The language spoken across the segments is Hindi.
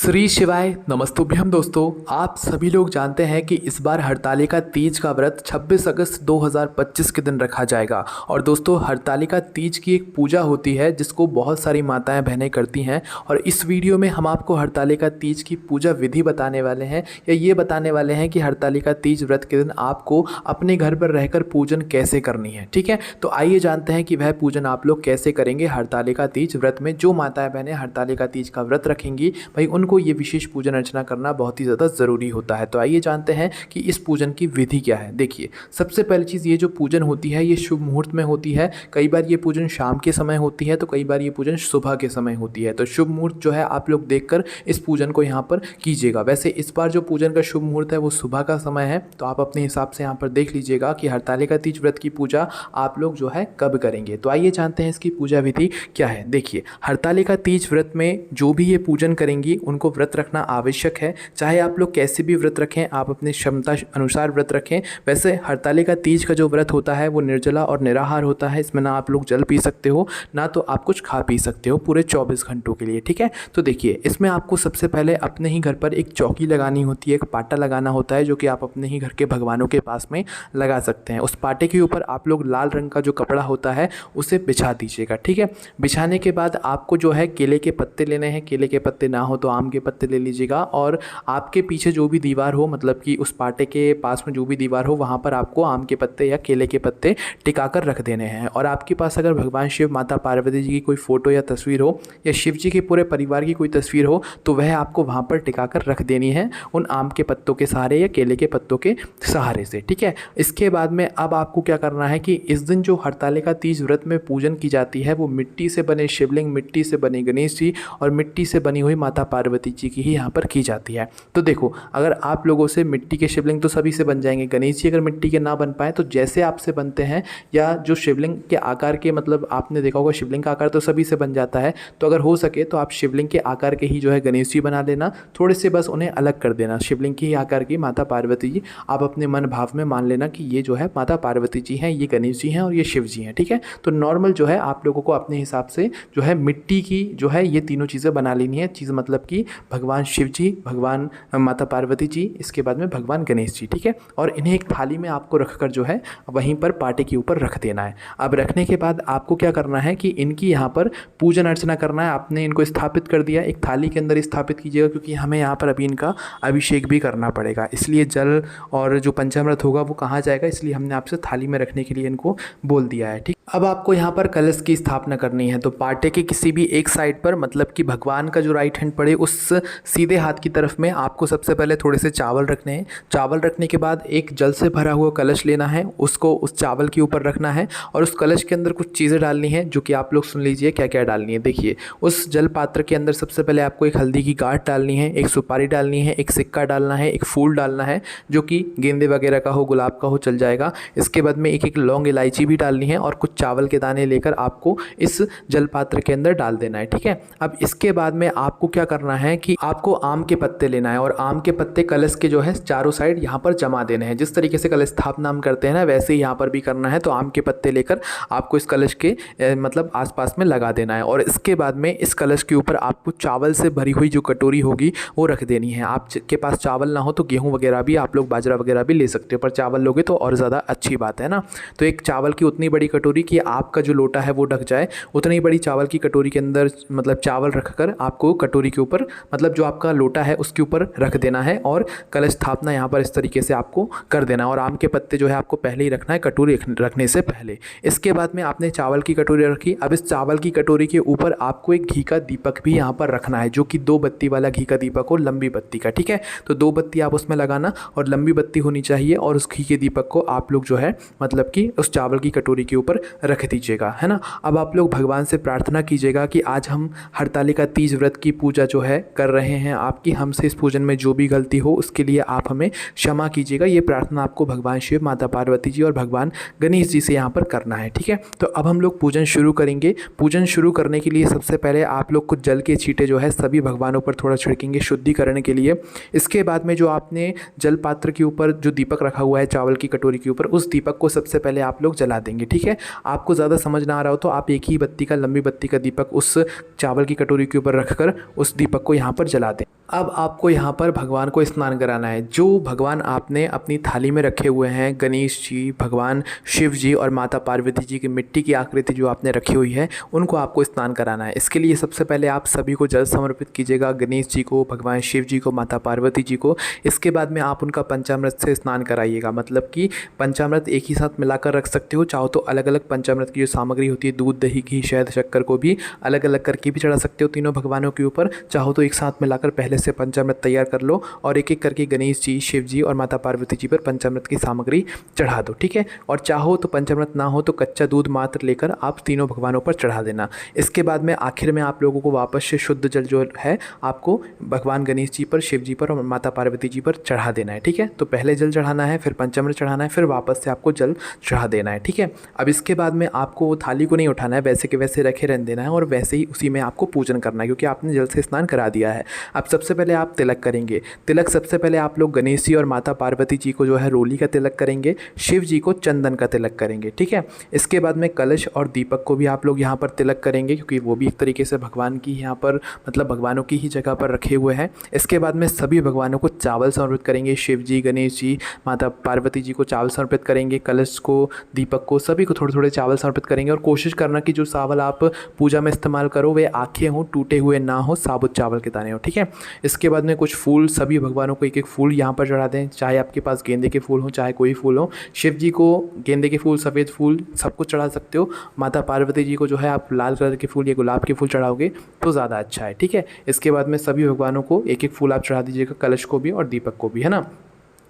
श्री शिवाय नमस्तुभ्यम। दोस्तों, आप सभी लोग जानते हैं कि इस बार हरतालिका तीज का व्रत 26 अगस्त 2025 के दिन रखा जाएगा। और दोस्तों, हरतालिका तीज की एक पूजा होती है जिसको बहुत सारी माताएं बहनें करती हैं। और इस वीडियो में हम आपको हरतालिका तीज की पूजा विधि बताने वाले हैं, या ये बताने वाले हैं कि हरतालिका तीज व्रत के दिन आपको अपने घर पर रहकर पूजन कैसे करनी है। ठीक है, तो आइए जानते हैं कि वह पूजन आप लोग कैसे करेंगे हरतालिका तीज व्रत में। जो माताएं बहनें हरतालिका तीज का व्रत रखेंगी, भाई उनको ये विशेष पूजन अर्चना करना बहुत ही ज़्यादा ज़रूरी होता है। तो आइए जानते हैं कि इस पूजन की विधि क्या है। देखिए, सबसे पहली चीज़, ये जो पूजन होती है ये शुभ मुहूर्त में होती है। कई बार ये पूजन शाम के समय होती है, तो कई बार ये पूजन सुबह के समय होती है। तो शुभ मुहूर्त जो है आप लोग देखकर इस पूजन को यहाँ पर कीजिएगा। वैसे इस बार जो पूजन का शुभ मुहूर्त है वो सुबह का समय है, तो आप अपने हिसाब से यहाँ पर देख लीजिएगा कि हरतालिका तीज व्रत की पूजा आप लोग जो है कब करेंगे। तो आइए जानते हैं इसकी पूजा विधि क्या है। देखिए, हरतालिका तीज व्रत में जो भी ये पूजन करेंगी उनको व्रत रखना आवश्यक है। चाहे आप लोग कैसे भी व्रत रखें, आप अपनी क्षमता अनुसार व्रत रखें। वैसे हरतालिका तीज का जो व्रत होता है वो निर्जला और निराहार होता है। इसमें ना आप लोग जल पी सकते हो, ना तो आप कुछ खा पी सकते हो पूरे 24 घंटों के लिए। ठीक है, तो देखिए, इसमें आपको सबसे पहले अपने ही घर पर एक चौकी लगानी होती है, एक पाटा लगाना होता है, जो कि आप अपने ही घर के भगवानों के पास में लगा सकते हैं। उस पाटे के ऊपर आप लोग लाल रंग का जो कपड़ा होता है उसे बिछा दीजिएगा। ठीक है, बिछाने के बाद आपको जो है केले के पत्ते लेने हैं। केले के पत्ते ना हो तो आम के पत्ते ले लीजिएगा। और आपके पीछे जो भी दीवार हो, मतलब कि उस पाटे के पास में जो भी दीवार हो, वहाँ पर आपको आम के पत्ते या केले के पत्ते टिका कर रख देने हैं। और आपके पास अगर भगवान शिव, माता पार्वती जी की कोई फ़ोटो या तस्वीर हो, या शिव जी के पूरे परिवार की कोई तस्वीर हो, तो वह आपको वहाँ पर टिका कर रख देनी है उन आम के पत्तों के सहारे या केले के पत्तों के सहारे से। ठीक है, इसके बाद में अब आपको क्या करना है कि इस दिन जो हरतालिका तीज व्रत में पूजन की जाती है वो मिट्टी से बने शिवलिंग, मिट्टी से बने गणेश जी और मिट्टी से बनी हुई माता पार्वती जी की ही यहाँ पर की जाती है। तो देखो, अगर आप लोगों से मिट्टी के शिवलिंग तो सभी से बन जाएंगे, गणेश जी अगर मिट्टी के ना बन पाए तो जैसे आपसे बनते हैं, या जो शिवलिंग के आकार के, मतलब आपने देखा होगा शिवलिंग का आकार तो सभी से बन जाता है, तो अगर हो सके तो आप शिवलिंग के आकार के ही जो है गणेश जी बना लेना। थोड़े से बस उन्हें अलग कर देना, शिवलिंग के ही आकार की माता पार्वती जी आप अपने मन भाव में मान लेना कि ये जो है माता पार्वती जी हैं, ये गणेश जी हैं और ये शिव जी हैं। ठीक है, तो नॉर्मल जो है आप लोगों को अपने हिसाब से जो है मिट्टी की जो है ये तीनों चीज़ें बना लेनी है। चीज़ मतलब कि भगवान शिव जी, भगवान माता पार्वती जी, इसके बाद में भगवान गणेश जी। ठीक है, और इन्हें एक थाली में आपको रखकर जो है वहीं पर पाटे के ऊपर रख देना है। अब रखने के बाद आपको क्या करना है कि इनकी यहाँ पर पूजन अर्चना करना है। आपने इनको स्थापित कर दिया, एक थाली के अंदर स्थापित कीजिएगा, क्योंकि हमें यहाँ पर अभी इनका अभिषेक भी करना पड़ेगा। इसलिए जल और जो पंचामृत होगा वो कहाँ जाएगा, इसलिए हमने आपसे थाली में रखने के लिए इनको बोल दिया है। ठीक, अब आपको यहाँ पर कलश की स्थापना करनी है। तो पाटे के किसी भी एक साइड पर, मतलब कि भगवान का जो राइट हैंड पड़े उस सीधे हाथ की तरफ में आपको सबसे पहले थोड़े से चावल रखने हैं। चावल रखने के बाद एक जल से भरा हुआ कलश लेना है, उसको उस चावल के ऊपर रखना है और उस कलश के अंदर कुछ चीज़ें डालनी है, जो कि आप लोग सुन लीजिए क्या क्या डालनी है। देखिए, उस जल पात्र के अंदर सबसे पहले आपको एक हल्दी की गांठ डालनी है, एक सुपारी डालनी है, एक सिक्का डालना है, एक फूल डालना है जो कि गेंदे वगैरह का हो, गुलाब का हो, चल जाएगा। इसके बाद में एक एक लौंग इलायची भी डालनी है और कुछ चावल के दाने लेकर आपको इस जल पात्र के अंदर डाल देना है। ठीक है, अब इसके बाद में आपको क्या करना है कि आपको आम के पत्ते लेना है और आम के पत्ते कलश के जो है चारों साइड यहाँ पर जमा देने हैं। जिस तरीके से कलश स्थापना हम करते हैं ना, वैसे ही यहाँ पर भी करना है। तो आम के पत्ते लेकर आपको इस कलश के मतलब आसपास में लगा देना है। और इसके बाद में इस कलश के ऊपर आपको चावल से भरी हुई जो कटोरी होगी वो रख देनी है। आपके पास चावल ना हो तो गेहूँ वगैरह भी, आप लोग बाजरा वगैरह भी ले सकते हो, पर चावल लोगे तो और ज़्यादा अच्छी बात है ना। तो एक चावल की उतनी बड़ी कटोरी कि आपका जो लोटा है वो ढक जाए, उतनी बड़ी चावल की कटोरी के अंदर मतलब चावल रखकर आपको कटोरी के ऊपर, मतलब जो आपका लोटा है उसके ऊपर रख देना है और कलश स्थापना यहाँ पर इस तरीके से आपको कर देना। और आम के पत्ते जो है आपको पहले ही रखना है कटोरी रखने से पहले। इसके बाद में आपने चावल की कटोरी रखी। अब इस चावल की कटोरी के ऊपर आपको एक घी का दीपक भी यहाँ पर रखना है, जो कि 2 बत्ती वाला घी का दीपक हो, लंबी बत्ती का। ठीक है, तो 2 बत्ती आप उसमें लगाना और लंबी बत्ती होनी चाहिए। और उस घी के दीपक को आप लोग जो है मतलब कि उस चावल की कटोरी के ऊपर रख दीजिएगा, है ना। अब आप लोग भगवान से प्रार्थना कीजिएगा कि आज हम हरतालिका तीज व्रत की पूजा जो है कर रहे हैं, आपकी हमसे इस पूजन में जो भी गलती हो उसके लिए आप हमें क्षमा कीजिएगा। ये प्रार्थना आपको भगवान शिव, माता पार्वती जी और भगवान गणेश जी से यहाँ पर करना है। ठीक है, तो अब हम लोग पूजन शुरू करेंगे। पूजन शुरू करने के लिए सबसे पहले आप लोग कुछ जल के छींटे जो है सभी भगवानों पर थोड़ा छिड़केंगे शुद्धिकरण के लिए। इसके बाद में जो आपने जल पात्र के ऊपर जो दीपक रखा हुआ है चावल की कटोरी के ऊपर, उस दीपक को सबसे पहले आप लोग जला देंगे। ठीक है, आपको ज़्यादा समझ ना आ रहा हो तो आप एक ही बत्ती का, लंबी बत्ती का दीपक उस चावल की कटोरी के ऊपर रखकर उस दीपक को यहाँ पर जला दें। अब आपको यहाँ पर भगवान को स्नान कराना है। जो भगवान आपने अपनी थाली में रखे हुए हैं, गणेश जी, भगवान शिव जी और माता पार्वती जी की मिट्टी की आकृति जो आपने रखी हुई है, उनको आपको स्नान कराना है। इसके लिए सबसे पहले आप सभी को जल समर्पित कीजिएगा, गणेश जी को, भगवान शिव जी को, माता पार्वती जी को। इसके बाद में आप उनका पंचामृत से स्नान कराइएगा, मतलब कि पंचामृत एक ही साथ मिलाकर रख सकते हो, चाहो तो अलग अलग पंचामृत की जो सामग्री होती है, दूध, दही, घी, शहद, शक्कर को भी अलग अलग करके भी चढ़ा सकते हो तीनों भगवानों के ऊपर। चाहो तो एक साथ मिलाकर पहले से पंचामृत तैयार कर लो और एक एक करके गणेश जी, शिव जी और माता पार्वती जी पर पंचामृत की सामग्री चढ़ा दो, ठीक है। और चाहो तो पंचामृत ना हो तो कच्चा दूध मात्र लेकर आप तीनों भगवानों पर चढ़ा देना। इसके बाद में आखिर में आप लोगों को वापस से शुद्ध जल जो है आपको भगवान गणेश जी पर, शिव जी पर और माता पार्वती जी पर चढ़ा देना है, ठीक है। तो पहले जल चढ़ाना है, फिर पंचामृत चढ़ाना है, फिर वापस से आपको जल चढ़ा देना है, ठीक है। अब इसके बाद में आपको वो थाली को नहीं उठाना है, वैसे के वैसे रखे रहने देना है और वैसे ही उसी में आपको पूजन करना है, क्योंकि आपने जल से स्नान करा दिया है। अब सबसे पहले आप तिलक करेंगे। तिलक सबसे पहले आप लोग गणेश जी और माता पार्वती जी को जो है रोली का तिलक करेंगे, शिव जी को चंदन का तिलक करेंगे, ठीक है। इसके बाद में कलश और दीपक को भी आप लोग यहाँ पर तिलक करेंगे, क्योंकि वो भी एक तरीके से भगवान की यहाँ पर, मतलब भगवानों की ही जगह पर रखे हुए हैं। इसके बाद में सभी भगवानों को चावल समर्पित करेंगे, शिव जी, गणेश जी, माता पार्वती जी को चावल समर्पित करेंगे, कलश को, दीपक को, सभी को थोड़े थोड़े चावल समर्पित करेंगे। और कोशिश करना कि जो चावल आप पूजा में इस्तेमाल करो वे आँखें हों, टूटे हुए ना हो, साबुत चावल के दाने हो, ठीक है। इसके बाद में कुछ फूल, सभी भगवानों को एक एक फूल यहाँ पर चढ़ा दें, चाहे आपके पास गेंदे के फूल हो, चाहे कोई फूल हो। शिव जी को गेंदे के फूल, सफ़ेद फूल सब कुछ चढ़ा सकते हो। माता पार्वती जी को जो है आप लाल कलर के फूल या गुलाब के फूल चढ़ाओगे तो ज़्यादा अच्छा है, ठीक है। इसके बाद में सभी भगवानों को एक एक फूल आप चढ़ा दीजिएगा, कलश को भी और दीपक को भी, है ना।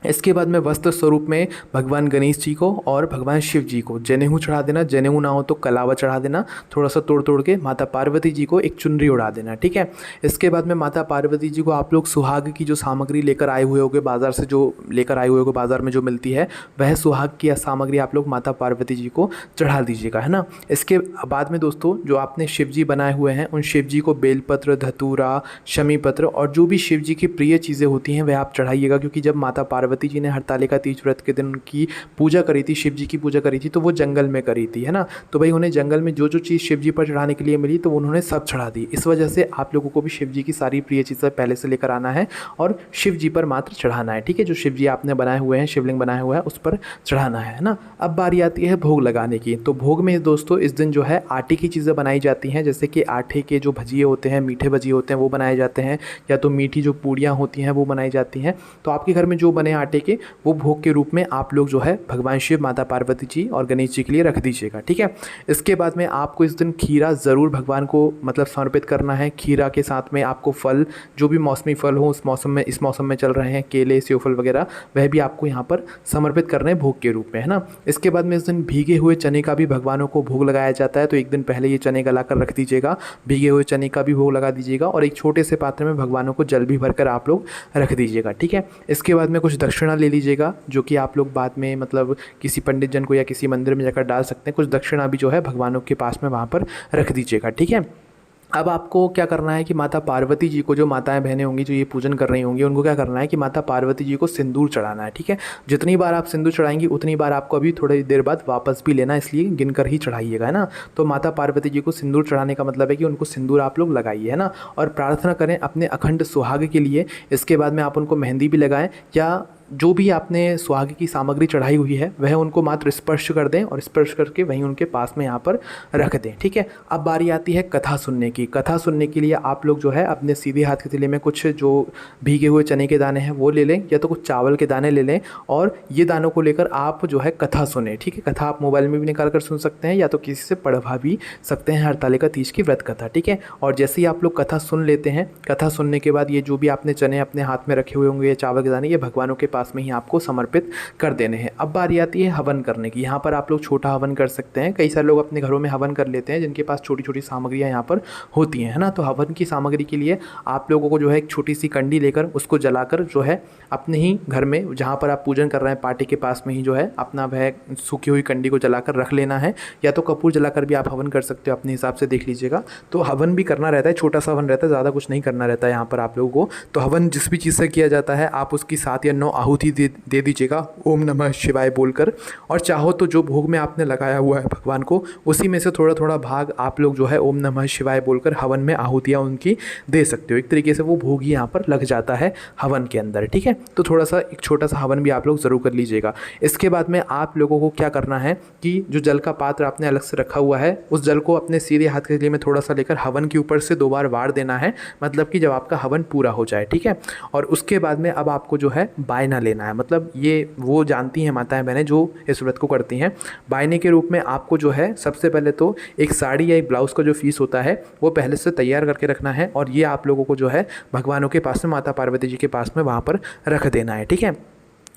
इसके बाद में वस्त्र स्वरूप में भगवान गणेश जी को और भगवान शिव जी को जनेऊ चढ़ा देना, जनेऊ ना हो तो कलावा चढ़ा देना, थोड़ा सा तोड़ तोड़ के। माता पार्वती जी को एक चुनरी उड़ा देना, ठीक है। इसके बाद में माता पार्वती जी को आप लोग सुहाग की जो सामग्री लेकर आए हुए होगे बाज़ार से, जो लेकर आए हुए होगे बाज़ार में जो मिलती है, वह सुहाग की सामग्री आप लोग माता पार्वती जी को चढ़ा दीजिएगा, है ना। इसके बाद में दोस्तों जो आपने शिव जी बनाए हुए हैं, उन शिव जी को बेलपत्र, धतूरा, शमी पत्र और जो भी शिव जी की प्रिय चीज़ें होती हैं वह आप चढ़ाइएगा, क्योंकि जब माता पार्वती जी ने हरतालिका तीज व्रत के दिन उनकी पूजा करी थी, शिव जी की पूजा करी थी, तो वो जंगल में करी थी, है ना। तो भाई उन्हें जंगल में जो जो चीज़ शिव जी पर चढ़ाने के लिए मिली तो उन्होंने सब चढ़ा दी। इस वजह से आप लोगों को भी शिव जी की सारी प्रिय चीज़ें पहले से लेकर आना है और शिव जी पर मात्र चढ़ाना है, ठीक है। जो शिव जी आपने बनाए हुए हैं, शिवलिंग बनाया हुआ है, उस पर चढ़ाना है ना। अब बारी आती है भोग लगाने की। तो भोग में दोस्तों इस दिन जो है आटे की चीज़ें बनाई जाती हैं, जैसे कि आटे के जो भजिए होते हैं, मीठे भजिए होते हैं, वो बनाए जाते हैं, या तो मीठी जो पूड़ियाँ होती हैं वो बनाई जाती हैं। तो आपके घर में जो बने आटे के, वो भोग के रूप में आप लोग जो है भगवान शिव, माता पार्वती जी और गणेश जी के लिए रख दीजिएगा, ठीक है। इसके बाद में आपको इस दिन खीरा ज़रूर भगवान को मतलब समर्पित करना है। खीरा के साथ में आपको फल, जो भी मौसमी फल हो उस मौसम में, इस मौसम में चल रहे हैं, केले, सेवफल वगैरह, वह भी आपको यहाँ पर समर्पित करने हैं भोग के रूप में, है ना। इसके बाद में इस दिन भीगे हुए चने का भी भगवानों को भोग लगाया जाता है। तो एक दिन पहले ये चने गला कर रख दीजिएगा, भीगे हुए चने का भी भोग लगा दीजिएगा और एक छोटे से पात्र में भगवानों को जल भी भरकर आप लोग रख दीजिएगा, ठीक है। इसके बाद में कुछ दक्षिणा ले लीजिएगा, जो कि आप लोग बाद में मतलब किसी पंडित जन को या किसी मंदिर में जाकर डाल सकते हैं। कुछ दक्षिणा भी जो है भगवानों के पास में वहाँ पर रख दीजिएगा, ठीक है। अब आपको क्या करना है कि माता पार्वती जी को, जो माताएं बहनें होंगी जो ये पूजन कर रही होंगी, उनको क्या करना है कि माता पार्वती जी को सिंदूर चढ़ाना है, ठीक है। जितनी बार आप सिंदूर चढ़ाएंगी उतनी बार आपको अभी थोड़ी देर बाद वापस भी लेना, इसलिए गिनकर ही चढ़ाइएगा, है ना। तो माता पार्वती जी को सिंदूर चढ़ाने का मतलब है कि उनको सिंदूर आप लोग लगाइए, है ना, और प्रार्थना करें अपने अखंड सुहाग के लिए। इसके बाद में आप उनको मेहंदी भी लगाएं, या जो भी आपने सुहाग की सामग्री चढ़ाई हुई है वह उनको मात्र स्पर्श कर दें और स्पर्श करके वहीं उनके पास में यहाँ पर रख दें, ठीक है। अब बारी आती है कथा सुनने की। कथा सुनने के लिए आप लोग जो है अपने सीधे हाथ के तिले में कुछ जो भीगे हुए चने के दाने हैं वो ले लें, या तो कुछ चावल के दाने ले लें और ये दानों को लेकर आप जो है कथा सुने, ठीक है। कथा आप मोबाइल में भी निकाल कर सुन सकते हैं या तो किसी से पढ़वा भी सकते हैं, हरतालिका तीज की व्रत कथा, ठीक है। और जैसे ही आप लोग कथा सुन लेते हैं, कथा सुनने के बाद ये जो भी आपने चने अपने हाथ में रखे हुए होंगे या चावल के दाने, ये भगवानों के पास में ही आपको समर्पित कर देने हैं। अब बारी आती है हवन करने की। यहाँ पर आप लोग छोटा हवन कर सकते हैं। कई सारे लोग अपने घरों में हवन कर लेते हैं जिनके पास छोटी छोटी सामग्रियाँ यहाँ पर होती हैं, है ना। तो हवन की सामग्री के लिए आप लोगों को जो है एक छोटी सी कंडी लेकर उसको जलाकर जो है अपने ही घर में जहाँ पर आप पूजन कर रहे हैं पार्टी के पास में ही जो है अपना वह सूखी हुई कंडी को जलाकर रख लेना है, या तो कपूर जलाकर भी आप हवन कर सकते हो, अपने हिसाब से देख लीजिएगा। तो हवन भी करना रहता है, छोटा सा हवन रहता है, ज़्यादा कुछ नहीं करना रहता है यहाँ पर आप लोगों को। तो हवन जिस भी चीज़ से किया जाता है आप उसकी 7 या 9 आहुति आहुति दे दीजिएगा ओम नमः शिवाय बोलकर। और चाहो तो जो भोग में आपने लगाया हुआ है भगवान को, उसी में से थोड़ा थोड़ा भाग आप लोग जो है ओम नमः शिवाय बोलकर हवन में आहुतियाँ उनकी दे सकते हो। एक तरीके से वो भोग ही यहाँ पर लग जाता है हवन के अंदर, ठीक है। तो थोड़ा सा एक छोटा सा हवन भी आप लोग ज़रूर कर लीजिएगा। इसके बाद में आप लोगों को क्या करना है कि जो जल का पात्र आपने अलग से रखा हुआ है, उस जल को अपने सीधे हाथ के लिए में थोड़ा सा लेकर हवन के ऊपर से 2 बार वार देना है, मतलब कि जब आपका हवन पूरा हो जाए, ठीक है। और उसके बाद में अब आपको जो है बायना लेना है, मतलब ये वो जानती हैं माताएं बहनें जो इस व्रत को करती हैं। बायने के रूप में आपको जो है सबसे पहले तो एक साड़ी या एक ब्लाउज़ का जो फीस होता है वो पहले से तैयार करके रखना है, और ये आप लोगों को जो है भगवानों के पास में, माता पार्वती जी के पास में वहाँ पर रख देना है, ठीक है।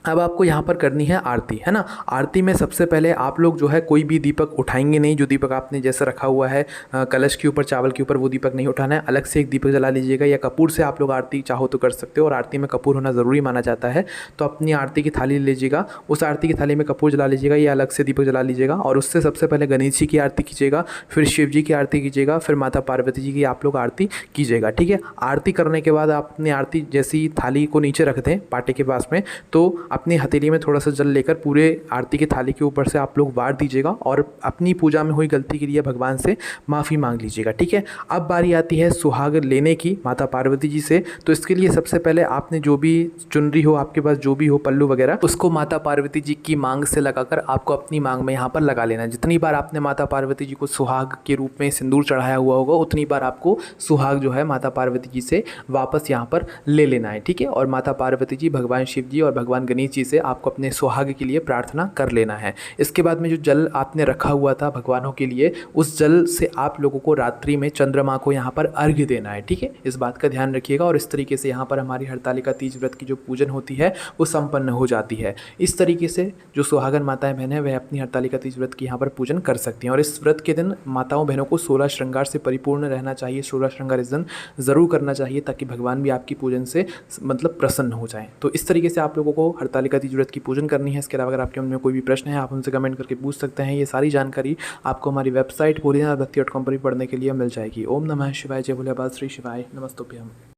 अब आपको यहाँ पर करनी है आरती, है ना। आरती में सबसे पहले आप लोग जो है कोई भी दीपक उठाएंगे नहीं। जो दीपक आपने जैसे रखा हुआ है कलश के ऊपर, चावल के ऊपर, वो दीपक नहीं उठाना है। अलग से एक दीपक जला लीजिएगा, या कपूर से आप लोग आरती चाहो तो कर सकते हो, और आरती में कपूर होना ज़रूरी माना जाता है। तो अपनी आरती की थाली ले लीजिएगा, उस आरती की थाली में कपूर जला लीजिएगा या अलग से दीपक जला लीजिएगा, और उससे सबसे पहले गणेश जी की आरती कीजिएगा, फिर शिव जी की आरती कीजिएगा, फिर माता पार्वती जी की आप लोग आरती कीजिएगा, ठीक है। आरती करने के बाद आप अपनी आरती जैसी थाली को नीचे रख दें पाटे के पास में, तो अपनी हथेली में थोड़ा सा जल लेकर पूरे आरती की थाली के ऊपर से आप लोग वार दीजिएगा, और अपनी पूजा में हुई गलती के लिए भगवान से माफ़ी मांग लीजिएगा, ठीक है। अब बारी आती है सुहाग लेने की माता पार्वती जी से। तो इसके लिए सबसे पहले आपने जो भी चुनरी हो, आपके पास जो भी हो पल्लू वगैरह, उसको माता पार्वती जी की मांग से लगाकर आपको अपनी मांग में यहाँ पर लगा लेना है। जितनी बार आपने माता पार्वती जी को सुहाग के रूप में सिंदूर चढ़ाया हुआ होगा, उतनी बार आपको सुहाग जो है माता पार्वती जी से वापस यहाँ पर ले लेना है, ठीक है। और माता पार्वती जी, भगवान शिव जी और भगवान गणेश जी से आपको अपने सुहाग के लिए प्रार्थना कर लेना है। इसके बाद में जो जल आपने रखा हुआ था भगवानों के लिए, उस जल से आप लोगों को रात्रि में चंद्रमा को यहाँ पर अर्घ्य देना है, ठीक है। इस बात का ध्यान रखिएगा। और इस तरीके से यहाँ पर हमारी हरतालिका तीज व्रत की जो पूजन होती है वो संपन्न हो जाती है। इस तरीके से जो सुहागन माताएं बहनें वह अपनी हरतालिका तीज व्रत की यहाँ पर पूजन कर सकती हैं। और इस व्रत के दिन माताओं बहनों को 16 श्रृंगार से परिपूर्ण रहना चाहिए। 16 श्रृंगार इस दिन ज़रूर करना चाहिए, ताकि भगवान भी आपकी पूजन से मतलब प्रसन्न हो जाएं। तो इस तरीके से आप लोगों को हरतालिका तीज व्रत की पूजन करनी है। इसके अलावा अगर आपके मन में कोई भी प्रश्न है, आप हमसे कमेंट करके पूछ सकते हैं। ये सारी जानकारी आपको हमारी वेबसाइट भोलेनाथ भक्ति.com पर भी पढ़ने के लिए मिल जाएगी। ओम नमः शिवाय, जय भोलेबाबा, श्री शिवाय नमस्तुभ्यम।